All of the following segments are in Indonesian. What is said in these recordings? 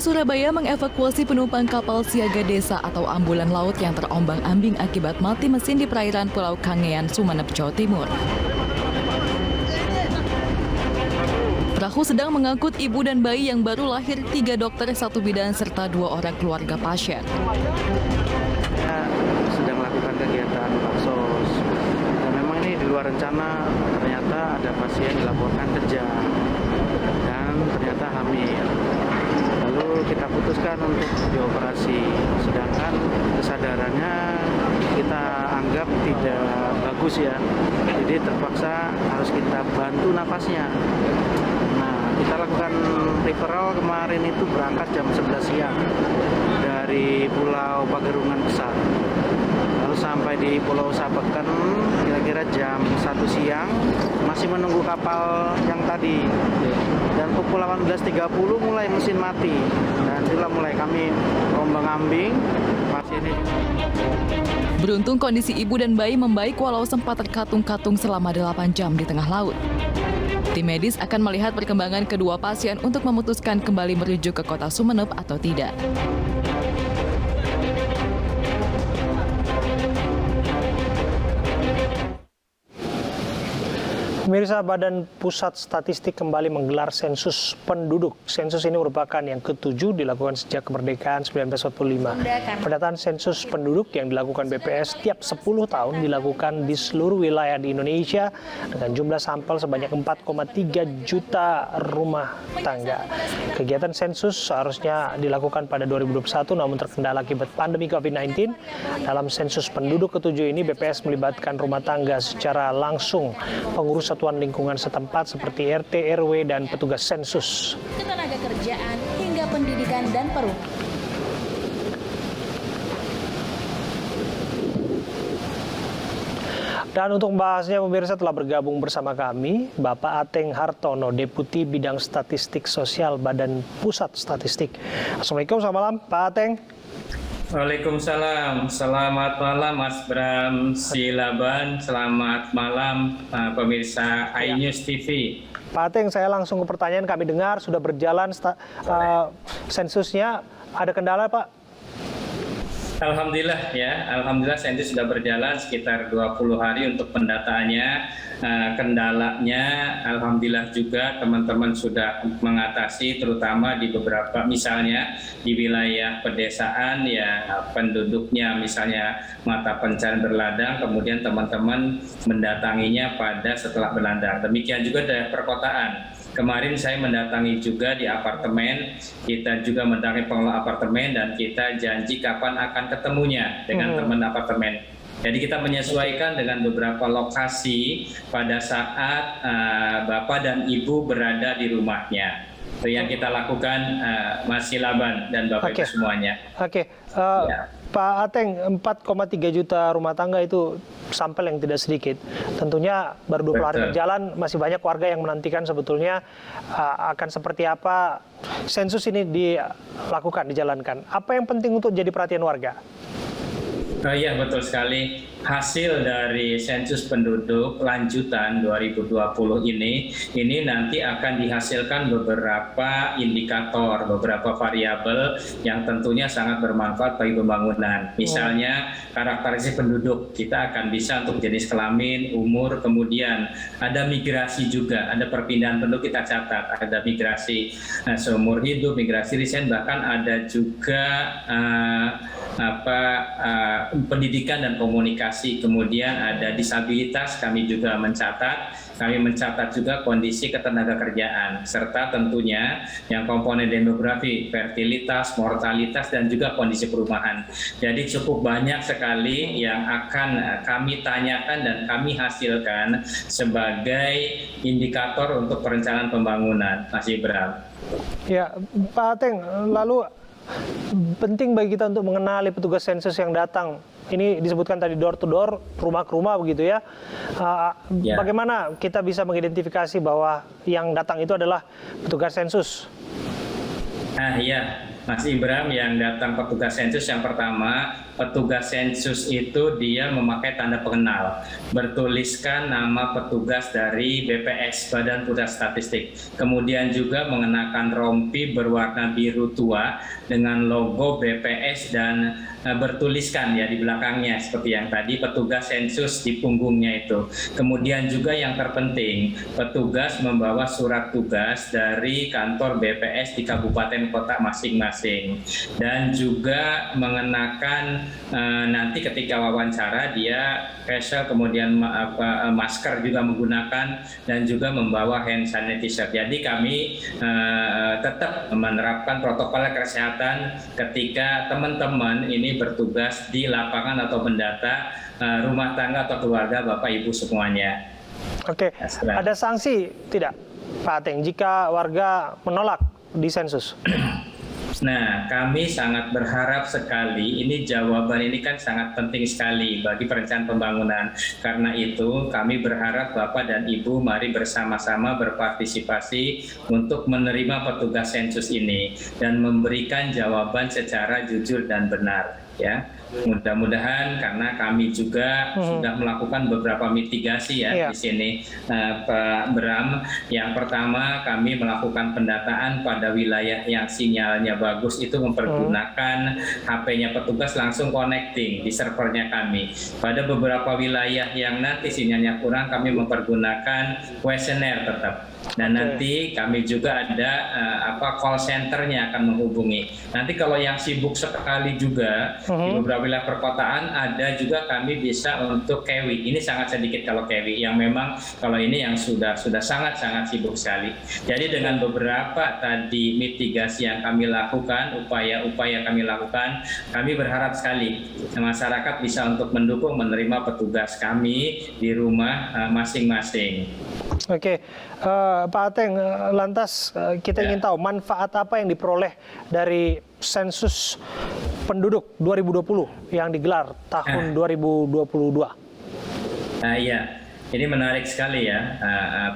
Surabaya mengevakuasi penumpang kapal siaga desa atau ambulan laut yang terombang-ambing akibat mati mesin di perairan Pulau Kangean, Sumeneb, Jawa Timur. Perahu sedang mengangkut ibu dan bayi yang baru lahir, 3 dokter, 1 bidan, serta 2 orang keluarga pasien. Sedang melakukan kegiatan baksos. Dan memang ini di luar rencana, ternyata ada pasien dilaporkan kejang dan ternyata hamil. Lalu kita putuskan untuk dioperasi, sedangkan kesadarannya kita anggap tidak bagus ya. Jadi terpaksa harus kita bantu napasnya. Nah, kita lakukan referral kemarin itu berangkat jam 11 siang dari Pulau Pagerungan Besar. Lalu sampai di Pulau Sabeken kira-kira jam 1 siang masih menunggu kapal yang tadi. Dan pukul 18.30 mulai mesin mati. Dan itulah mulai kami ombang-ambing pasien ini. Beruntung kondisi ibu dan bayi membaik walau sempat terkatung-katung selama 8 jam di tengah laut. Tim medis akan melihat perkembangan kedua pasien untuk memutuskan kembali merujuk ke kota Sumeneb atau tidak. Pemirsa, Badan Pusat Statistik kembali menggelar sensus penduduk. Sensus ini merupakan yang ke-7 dilakukan sejak kemerdekaan 1945. Pendataan sensus penduduk yang dilakukan BPS tiap 10 tahun dilakukan di seluruh wilayah di Indonesia dengan jumlah sampel sebanyak 4,3 juta rumah tangga. Kegiatan sensus seharusnya dilakukan pada 2021 namun terkendala akibat pandemi COVID-19. Dalam sensus penduduk ke-7 ini BPS melibatkan rumah tangga secara langsung, pengurus satuan lingkungan setempat seperti RT, RW, dan petugas sensus. Ketenaga kerjaan hingga pendidikan dan perumahan. Dan untuk membahasnya, pemirsa, telah bergabung bersama kami Bapak Ateng Hartono, Deputi Bidang Statistik Sosial Badan Pusat Statistik. Assalamualaikum, selamat malam Pak Ateng. Waalaikumsalam, selamat malam Mas Bram Silaban, selamat malam pemirsa iNews TV. Pak Ateng, saya langsung ke pertanyaan. Kami dengar sudah berjalan sensusnya, ada kendala Pak? Alhamdulillah ya, alhamdulillah sensus sudah berjalan sekitar 20 hari untuk pendataannya. Kendalanya alhamdulillah juga teman-teman sudah mengatasi, terutama di beberapa, misalnya di wilayah pedesaan ya, penduduknya misalnya mata pencarian berladang, kemudian teman-teman mendatanginya pada setelah berladang. Demikian juga dari perkotaan. Kemarin saya mendatangi juga di apartemen, kita juga mendatangi pengelola apartemen dan kita janji kapan akan ketemunya dengan teman apartemen. Jadi kita menyesuaikan dengan beberapa lokasi pada saat Bapak dan Ibu berada di rumahnya. Itu yang kita lakukan, Mas Silaban dan Bapak Ibu semuanya. Ya. Pak Ateng, 4,3 juta rumah tangga itu sampel yang tidak sedikit. Tentunya baru 20 hari berjalan, masih banyak warga yang menantikan sebetulnya akan seperti apa sensus ini dilakukan, dijalankan. Apa yang penting untuk jadi perhatian warga? Iya, betul sekali. Hasil dari sensus penduduk lanjutan 2020 ini nanti akan dihasilkan beberapa indikator, beberapa variabel yang tentunya sangat bermanfaat bagi pembangunan. Misalnya karakteristik penduduk, kita akan bisa untuk jenis kelamin, umur, kemudian ada migrasi juga, ada perpindahan penduduk kita catat, ada migrasi seumur hidup, migrasi resign, bahkan ada juga pendidikan dan komunikasi, kemudian ada disabilitas, kami juga mencatat, juga kondisi ketenagakerjaan, serta tentunya yang komponen demografi, fertilitas, mortalitas, dan juga kondisi perumahan. Jadi cukup banyak sekali yang akan kami tanyakan dan kami hasilkan sebagai indikator untuk perencanaan pembangunan, Mas Ibram. Ya, Pak Ateng, lalu penting bagi kita untuk mengenali petugas sensus yang datang. Ini disebutkan tadi door to door, rumah ke rumah begitu ya. Bagaimana kita bisa mengidentifikasi bahwa yang datang itu adalah petugas sensus? Iya, Mas Ibram, yang datang petugas sensus yang pertama, petugas sensus itu dia memakai tanda pengenal, bertuliskan nama petugas dari BPS, Badan Pusat Statistik. Kemudian juga mengenakan rompi berwarna biru tua dengan logo BPS dan bertuliskan ya di belakangnya seperti yang tadi petugas sensus di punggungnya itu. Kemudian juga yang terpenting, petugas membawa surat tugas dari kantor BPS di kabupaten kota masing-masing dan juga mengenakan nanti ketika wawancara dia facial, kemudian masker juga menggunakan dan juga membawa hand sanitizer. Jadi kami tetap menerapkan protokol kesehatan ketika teman-teman ini bertugas di lapangan atau mendata rumah tangga atau keluarga Bapak Ibu semuanya. Oke, ada sanksi tidak Pak Ateng jika warga menolak di sensus? Nah, kami sangat berharap sekali, ini jawaban ini kan sangat penting sekali bagi perencanaan pembangunan. Karena itu kami berharap Bapak dan Ibu mari bersama-sama berpartisipasi untuk menerima petugas sensus ini dan memberikan jawaban secara jujur dan benar. Ya, mudah-mudahan karena kami juga sudah melakukan beberapa mitigasi ya di sini, Pak Bram. Yang pertama, kami melakukan pendataan pada wilayah yang sinyalnya bagus itu mempergunakan HP-nya petugas langsung connecting di servernya kami. Pada beberapa wilayah yang nanti sinyalnya kurang, kami mempergunakan questionnaire tetap. Dan nanti kami juga ada call centernya akan menghubungi. Nanti kalau yang sibuk sekali juga di beberapa wilayah perkotaan ada juga kami bisa untuk kewi. Ini sangat sedikit kalau kewi, yang memang kalau ini yang sudah sangat-sangat sibuk sekali. Jadi dengan beberapa tadi mitigasi yang kami lakukan, upaya-upaya kami lakukan, kami berharap sekali masyarakat bisa untuk mendukung menerima petugas kami di rumah masing-masing. Oke, Pak Ateng, lantas kita ingin tahu manfaat apa yang diperoleh dari sensus penduduk 2020 yang digelar tahun 2022? Iya. Ini menarik sekali ya,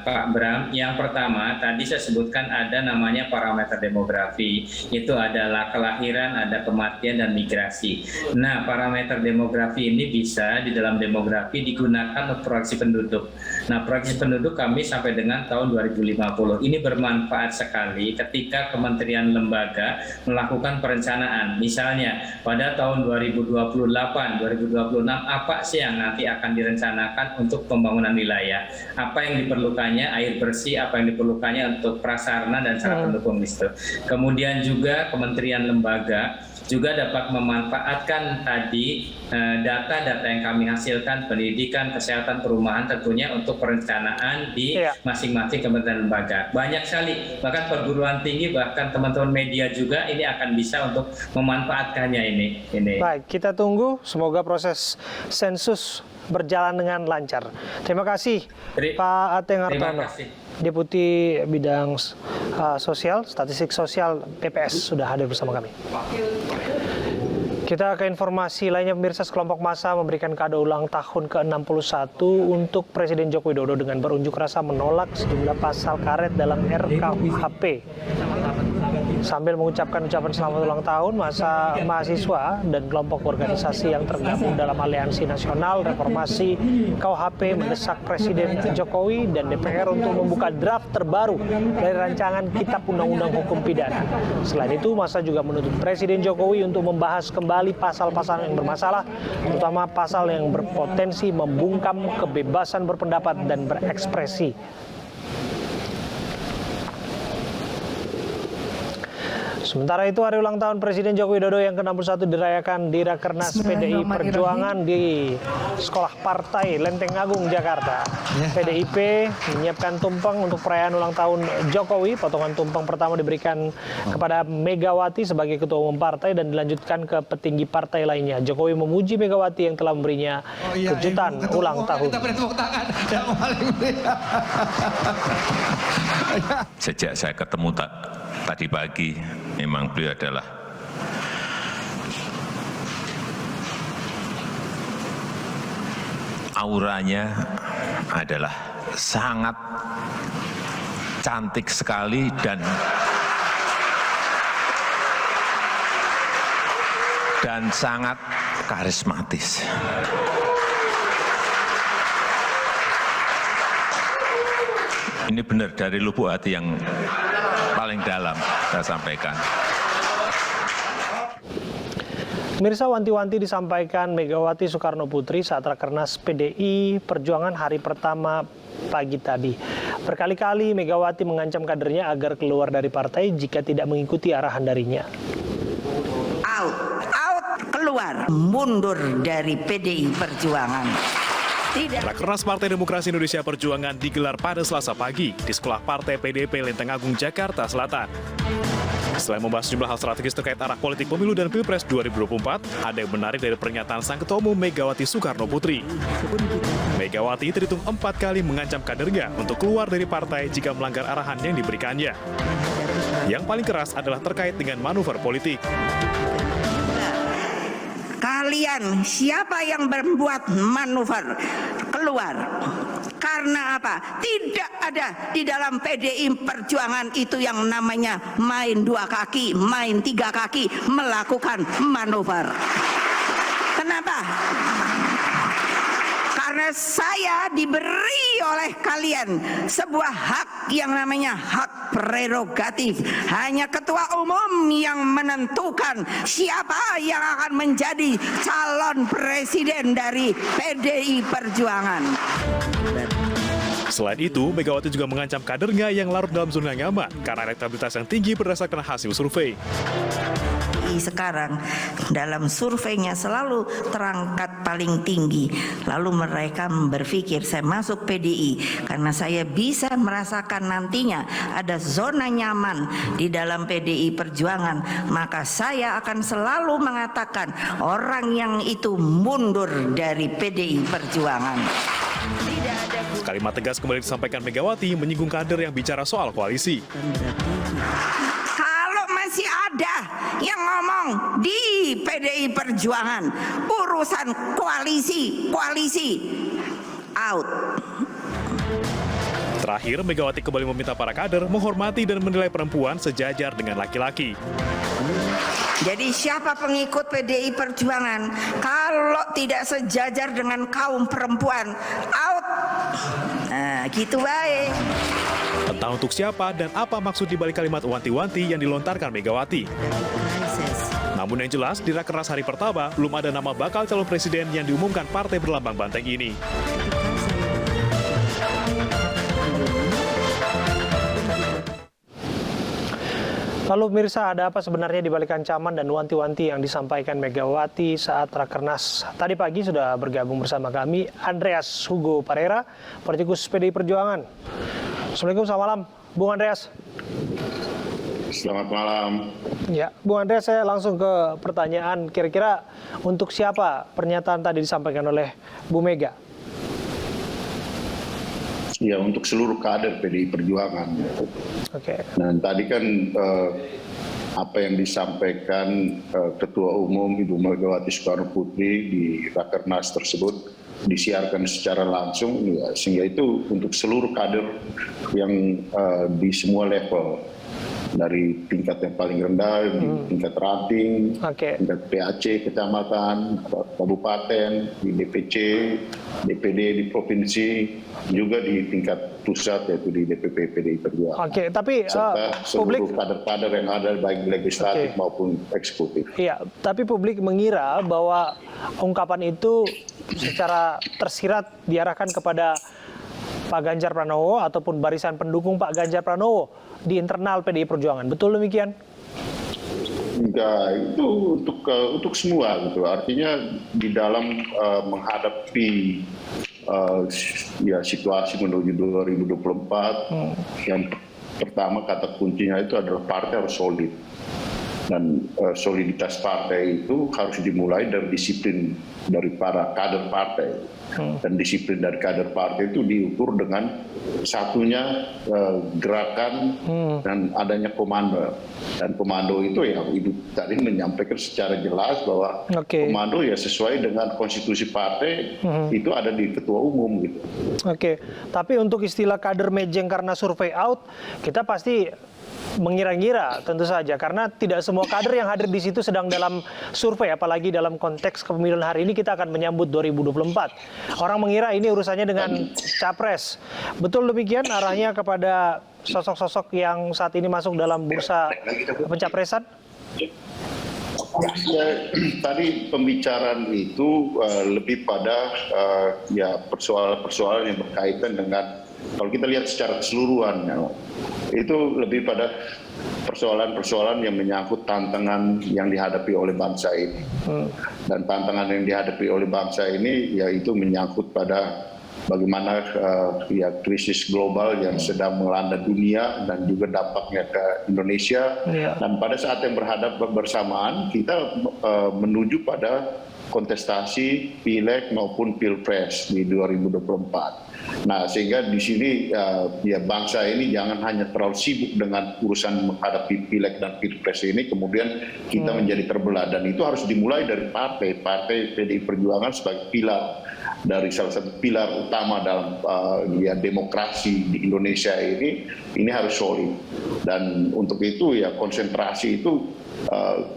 Pak Bram. Yang pertama, tadi saya sebutkan ada namanya parameter demografi. Itu adalah kelahiran, ada kematian, dan migrasi. Nah, parameter demografi ini bisa di dalam demografi digunakan untuk proyeksi penduduk. Nah, proyeksi penduduk kami sampai dengan tahun 2050. Ini bermanfaat sekali ketika kementerian lembaga melakukan perencanaan. Misalnya, pada tahun 2028, 2026, apa sih yang nanti akan direncanakan untuk pembangunan wilayah, apa yang diperlukannya air bersih, apa yang diperlukannya untuk prasarana dan sarana pendukung di situ. Kemudian juga kementerian lembaga juga dapat memanfaatkan tadi data-data yang kami hasilkan, pendidikan, kesehatan, perumahan tentunya untuk perencanaan di masing-masing kementerian lembaga. Banyak sekali, bahkan perguruan tinggi, bahkan teman-teman media juga ini akan bisa untuk memanfaatkannya ini. Baik, kita tunggu semoga proses sensus berjalan dengan lancar. Terima kasih Pak Ateng Hartono, Deputi Bidang Sosial, Statistik Sosial BPS sudah hadir bersama kami. Kita ke informasi lainnya, pemirsa. Sekelompok massa memberikan kado ulang tahun ke-61 untuk Presiden Joko Widodo dengan berunjuk rasa menolak sejumlah pasal karet dalam RKUHP. Sambil mengucapkan ucapan selamat ulang tahun, massa mahasiswa dan kelompok organisasi yang tergabung dalam Aliansi Nasional Reformasi KUHP mendesak Presiden Jokowi dan DPR untuk membuka draft terbaru dari rancangan Kitab Undang-Undang Hukum Pidana. Selain itu, massa juga menuntut Presiden Jokowi untuk membahas kembali pasal-pasal yang bermasalah, terutama pasal yang berpotensi membungkam kebebasan berpendapat dan berekspresi. Sementara itu, hari ulang tahun Presiden Joko Widodo yang ke-61 dirayakan di Rakernas PDI Perjuangan di Sekolah Partai Lenteng Agung, Jakarta. PDIP menyiapkan tumpeng untuk perayaan ulang tahun Jokowi. Potongan tumpeng pertama diberikan kepada Megawati sebagai Ketua Umum Partai dan dilanjutkan ke petinggi partai lainnya. Jokowi memuji Megawati yang telah memberinya kejutan ulang tahun. Sejak saya ketemu tadi pagi, memang beliau adalah auranya adalah sangat cantik sekali dan dan sangat karismatis. Ini benar dari lubuk hati yang paling dalam saya sampaikan. Pemirsa, wanti-wanti disampaikan Megawati Soekarno Putri saat Rakernas PDI Perjuangan hari pertama pagi tadi. Berkali-kali Megawati mengancam kadernya agar keluar dari partai jika tidak mengikuti arahan darinya. Out, keluar, mundur dari PDI Perjuangan. Rakernas Partai Demokrasi Indonesia Perjuangan digelar pada Selasa pagi di Sekolah Partai PDIP Lenteng Agung, Jakarta Selatan. Selain membahas sejumlah hal strategis terkait arah politik pemilu dan Pilpres 2024, ada yang menarik dari pernyataan Sang Ketua Umum Megawati Soekarno Putri. Megawati terhitung 4 kali mengancam kadernya untuk keluar dari partai jika melanggar arahan yang diberikannya. Yang paling keras adalah terkait dengan manuver politik. Kalian siapa yang membuat manuver keluar? Karena apa? Tidak ada di dalam PDI Perjuangan itu yang namanya main 2 kaki, main 3 kaki, melakukan manuver. Kenapa? Karena saya diberi oleh kalian sebuah hak yang namanya hak prerogatif. Hanya ketua umum yang menentukan siapa yang akan menjadi calon presiden dari PDI Perjuangan. Selain itu, Megawati juga mengancam kadernya yang larut dalam zona nyaman karena elektabilitas yang tinggi berdasarkan hasil survei. Sekarang dalam surveinya selalu terangkat paling tinggi. Lalu mereka berpikir saya masuk PDI karena saya bisa merasakan nantinya ada zona nyaman di dalam PDI Perjuangan. Maka saya akan selalu mengatakan orang yang itu mundur dari PDI Perjuangan. Kalimat tegas kembali disampaikan Megawati menyinggung kader yang bicara soal koalisi. Kalau masih ada yang ngomong di PDI Perjuangan urusan koalisi out. Terakhir, Megawati kembali meminta para kader menghormati dan menilai perempuan sejajar dengan laki-laki. Jadi siapa pengikut PDI Perjuangan kalau tidak sejajar dengan kaum perempuan out. Nah, gitu baik. Entah untuk siapa dan apa maksud dibalik kalimat wanti-wanti yang dilontarkan Megawati. Namun yang jelas, di Rakernas hari pertama belum ada nama bakal calon presiden yang diumumkan partai berlambang banteng ini. Lalu pemirsa, ada apa sebenarnya di balik ancaman dan wanti-wanti yang disampaikan Megawati saat Rakernas? Tadi pagi sudah bergabung bersama kami Andreas Hugo Parera, politikus PDI Perjuangan. Assalamualaikum, selamat malam, Bung Andreas. Selamat malam. Ya, Bung Andreas, saya langsung ke pertanyaan. Kira-kira untuk siapa pernyataan tadi disampaikan oleh Bu Mega? Ya, untuk seluruh kader PDI Perjuangan. Oke. Dan tadi kan apa yang disampaikan Ketua Umum Ibu Megawati Soekarno Putri di Rakernas tersebut disiarkan secara langsung, ya, sehingga itu untuk seluruh kader yang di semua level, dari tingkat yang paling rendah, tingkat ranting, tingkat PAC, kecamatan, kabupaten, di DPC, DPD di provinsi, juga di tingkat pusat yaitu di DPP PDI Perjuangan. Oke, tapi serta seluruh kader-kader yang ada baik legislatif maupun eksekutif. Iya, tapi publik mengira bahwa ungkapan itu secara tersirat diarahkan kepada Pak Ganjar Pranowo ataupun barisan pendukung Pak Ganjar Pranowo di internal PDI Perjuangan. Betul demikian? Enggak, itu untuk semua gitu. Artinya di dalam menghadapi ya situasi menuju 2024, yang pertama kata kuncinya itu adalah partai harus solid. Dan soliditas partai itu harus dimulai dari disiplin dari para kader partai. Dan disiplin dari kader partai itu diukur dengan satunya gerakan dan adanya komando. Dan komando itu ya Ibu tadi menyampaikan secara jelas bahwa komando ya sesuai dengan konstitusi partai itu ada di ketua umum gitu. Oke, tapi untuk istilah kader mejeng karena survei out, kita pasti mengira-ngira tentu saja, karena tidak semua kader yang hadir di situ sedang dalam survei, apalagi dalam konteks kepemiluan hari ini kita akan menyambut 2024. Orang mengira ini urusannya dengan capres. Betul demikian arahnya kepada sosok-sosok yang saat ini masuk dalam bursa pencapresan? Ya, tadi pembicaraan itu lebih pada ya persoalan-persoalan yang berkaitan dengan, kalau kita lihat secara keseluruhan, ya, itu lebih pada persoalan-persoalan yang menyangkut tantangan yang dihadapi oleh bangsa ini. Dan tantangan yang dihadapi oleh bangsa ini yaitu menyangkut pada bagaimana ya krisis global yang sedang melanda dunia dan juga dampaknya ke Indonesia. Dan pada saat yang bersamaan kita menuju pada kontestasi pileg maupun pilpres di 2024. Nah, sehingga di sini ya bangsa ini jangan hanya terlalu sibuk dengan urusan menghadapi pileg dan pilpres ini, kemudian kita menjadi terbelah, dan itu harus dimulai dari partai PDI Perjuangan sebagai pilar, dari salah satu pilar utama dalam ya demokrasi di Indonesia ini harus solid. Dan untuk itu ya konsentrasi itu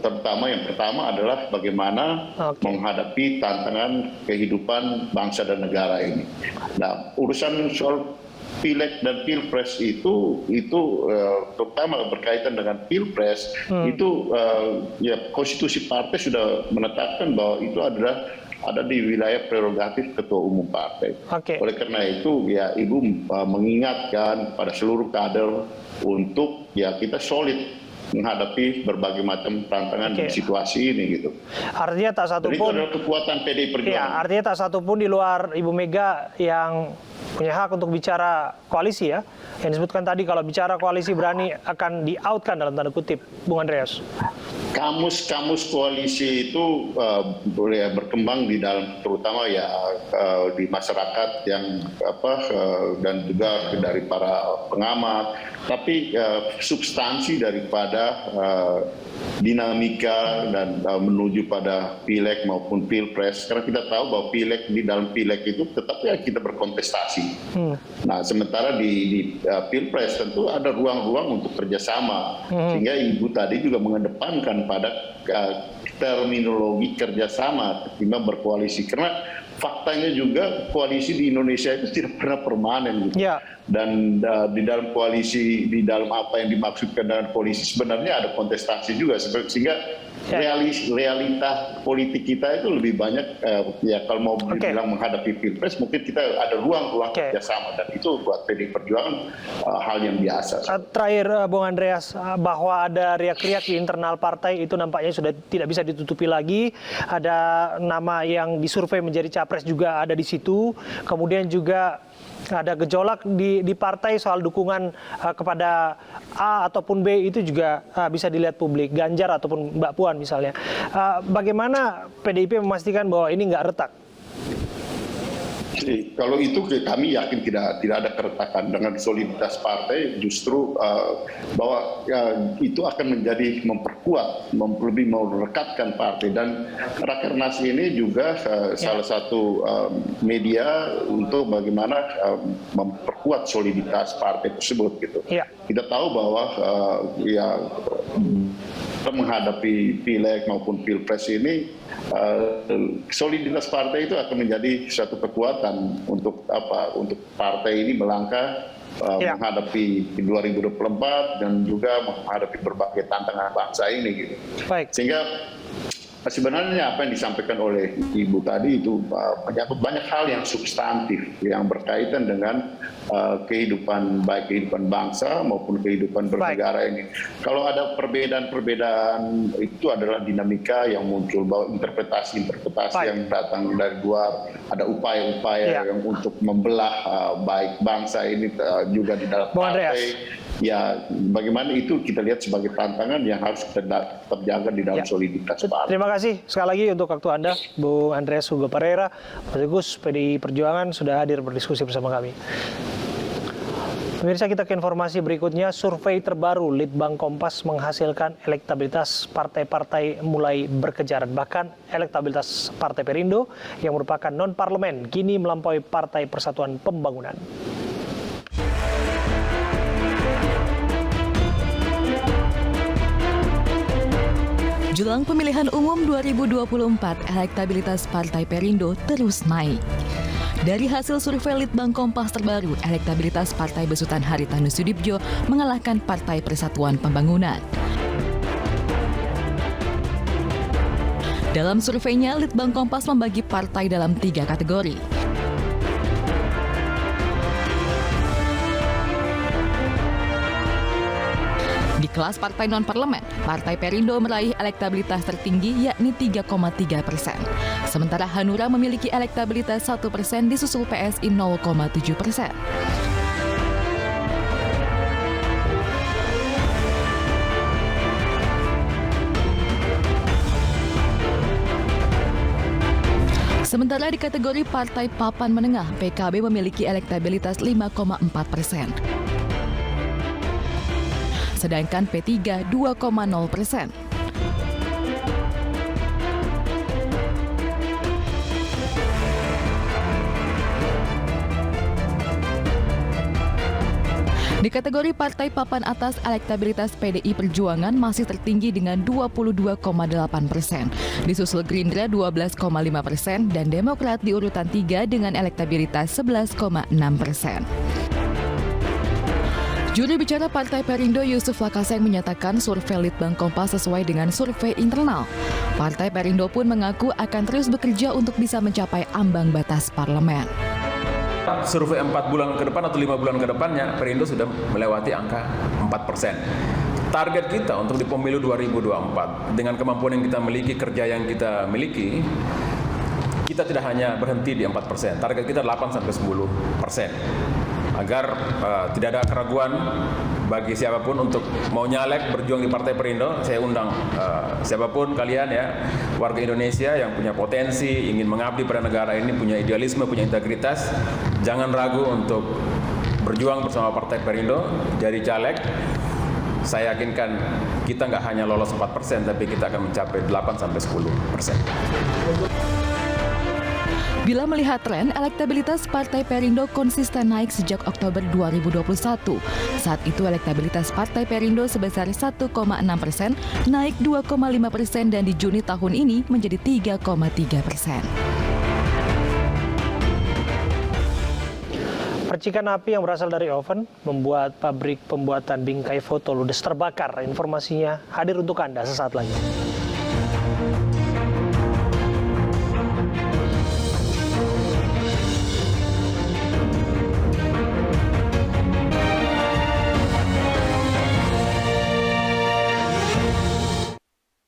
terutama yang pertama adalah bagaimana menghadapi tantangan kehidupan bangsa dan negara ini. Nah, urusan soal pileg dan pilpres itu terutama berkaitan dengan pilpres itu ya konstitusi partai sudah menetapkan bahwa itu ada di wilayah prerogatif ketua umum partai. Oleh karena itu ya Ibu mengingatkan pada seluruh kader untuk ya kita solid menghadapi berbagai macam tantangan di situasi ini gitu. Artinya tak satu pun kekuatan PDI Perjuangan. Ya, artinya tak satu pun di luar Ibu Mega yang punya hak untuk bicara koalisi ya. Yang disebutkan tadi kalau bicara koalisi berani akan di-out-kan dalam tanda kutip, Bung Andreas. Kamus koalisi itu boleh berkembang di dalam, terutama ya di masyarakat yang dan juga dari para pengamat, tapi substansi daripada dinamika dan menuju pada pileg maupun pilpres, karena kita tahu bahwa di dalam pileg itu tetap ya kita berkontestasi. Nah, sementara di pilpres tentu ada ruang-ruang untuk kerjasama, sehingga Ibu tadi juga mengedepankan pada terminologi kerjasama ketimbang berkoalisi, karena faktanya juga koalisi di Indonesia itu tidak pernah permanen gitu. Dan di dalam koalisi, di dalam apa yang dimaksudkan dengan koalisi sebenarnya ada kontestasi juga, sehingga realita politik kita itu lebih banyak ya kalau mau dibilang menghadapi pilpres mungkin kita ada ruang-ruang kerjasama, dan itu buat PDI Perjuangan hal yang biasa. Terakhir Bung Andreas, bahwa ada riak-riak di internal partai itu nampaknya sudah tidak bisa ditutupi lagi. Ada nama yang disurvei menjadi capres juga ada di situ. Kemudian juga ada gejolak di partai soal dukungan kepada A ataupun B, itu juga bisa dilihat publik, Ganjar ataupun Mbak Puan misalnya. Bagaimana PDIP memastikan bahwa ini nggak retak? Kalau itu kami yakin tidak ada keretakan. Dengan soliditas partai justru bahwa itu akan menjadi memperkuat, lebih merekatkan partai. Dan Rakernas ini juga salah satu media untuk bagaimana memperkuat soliditas partai tersebut gitu. Kita tahu bahwa ya menghadapi pileg maupun pilpres ini soliditas partai itu akan menjadi suatu kekuatan untuk partai ini melangkah menghadapi 2024 dan juga menghadapi berbagai tantangan bangsa ini gitu. Sehingga sebenarnya apa yang disampaikan oleh Ibu tadi itu menyangkut banyak hal yang substantif yang berkaitan dengan kehidupan, baik kehidupan bangsa maupun kehidupan bernegara ini. Kalau ada perbedaan-perbedaan itu adalah dinamika yang muncul, bahwa interpretasi yang datang dari luar, ada upaya-upaya yang untuk membelah baik bangsa ini juga di dalam partai. Ya, bagaimana itu kita lihat sebagai tantangan yang harus kita terjaga di dalam soliditas partai. Terima kasih sekali lagi untuk waktu Anda, Bung Andreas Hugo Pereira, politikus PDI Perjuangan, sudah hadir berdiskusi bersama kami. Pemirsa, kita ke informasi berikutnya. Survei terbaru Litbang Kompas menghasilkan elektabilitas partai-partai mulai berkejaran. Bahkan elektabilitas Partai Perindo yang merupakan non-parlemen kini melampaui Partai Persatuan Pembangunan. Jelang pemilihan umum 2024, elektabilitas Partai Perindo terus naik. Dari hasil survei Litbang Kompas terbaru, elektabilitas Partai Besutan Haritanu Sudibyo mengalahkan Partai Persatuan Pembangunan. Dalam surveinya, Litbang Kompas membagi partai dalam 3 kategori. Di kelas partai non-parlemen, Partai Perindo meraih elektabilitas tertinggi yakni 3,3%. Sementara Hanura memiliki elektabilitas 1%, disusul PSI 0,7%. Sementara di kategori Partai Papan Menengah, PKB memiliki elektabilitas 5,4%. Sedangkan P3 2,0%. Di kategori Partai Papan Atas, elektabilitas PDI Perjuangan masih tertinggi dengan 22,8%. Disusul Gerindra 12,5% dan Demokrat di urutan 3 dengan elektabilitas 11,6%. Juru bicara Partai Perindo Yusuf Lakaseng menyatakan survei Litbang Kompas sesuai dengan survei internal. Partai Perindo pun mengaku akan terus bekerja untuk bisa mencapai ambang batas parlemen. Survei 4 bulan ke depan atau 5 bulan ke depannya, Perindo sudah melewati angka 4%. Target kita untuk di pemilu 2024, dengan kemampuan yang kita miliki, kerja yang kita miliki, kita tidak hanya berhenti di 4%. Target kita 8-10%. Agar tidak ada keraguan bagi siapapun untuk mau nyalek berjuang di Partai Perindo, saya undang siapapun kalian ya, warga Indonesia yang punya potensi, ingin mengabdi pada negara ini, punya idealisme, punya integritas, jangan ragu untuk berjuang bersama Partai Perindo jadi caleg. Saya yakinkan kita nggak hanya lolos 4%, tapi kita akan mencapai 8-10%. Bila melihat tren, elektabilitas Partai Perindo konsisten naik sejak Oktober 2021. Saat itu elektabilitas Partai Perindo sebesar 1,6%, naik 2,5% dan di Juni tahun ini menjadi 3,3%. Percikan api yang berasal dari oven membuat pabrik pembuatan bingkai foto ludes terbakar. Informasinya hadir untuk Anda sesaat lagi.